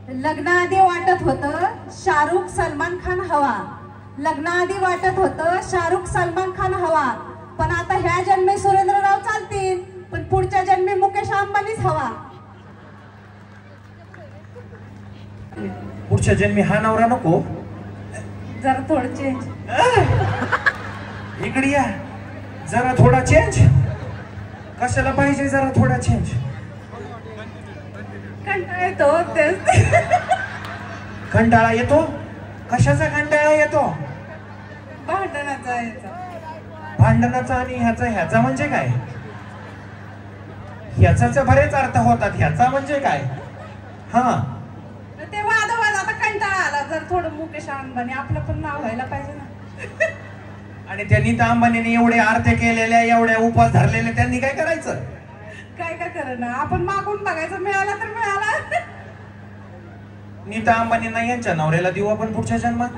लग्नाआधी वाटत होतं शाहरुख सलमान खान हवा, लग्नाआधी वाटत होतं शाहरुख सलमान खान हवा, पण आता ह्या जन्मी सुरेंद्रराव चालतील, पण पुढच्या जन्मी मुकेश अंबानीच हवा. पुढच्या जन्मी हा नवरा नको, जरा थोडं चेंज. इकडे या, जरा थोडा चेंज. कशाला पाहिजे जरा थोडा चेंज? कंटाळा येतो तेच. कंटाळा येतो? कशाचा कंटाळा येतो? भांडणाचा यायचा. भांडणाचा आणि ह्याचा म्हणजे काय? ह्याचा बरेच अर्थ होतात, ह्याचा म्हणजे काय? हा ते वादवाद. आता कंटाळा आला, जर थोडं मुकेश अंबानी आपलं पण नाव व्हायला पाहिजे ना. आणि त्या नीता अंबानीने एवढे अर्थ केलेल्या, एवढ्या उपवास धरलेले, त्यांनी काय करायचं? काय करणं, आपण मागून बघायचं, मिळाला तर मिळाला. नीता अंबानींना यांच्या नवऱ्याला देऊ आपण पुढच्या जन्मात.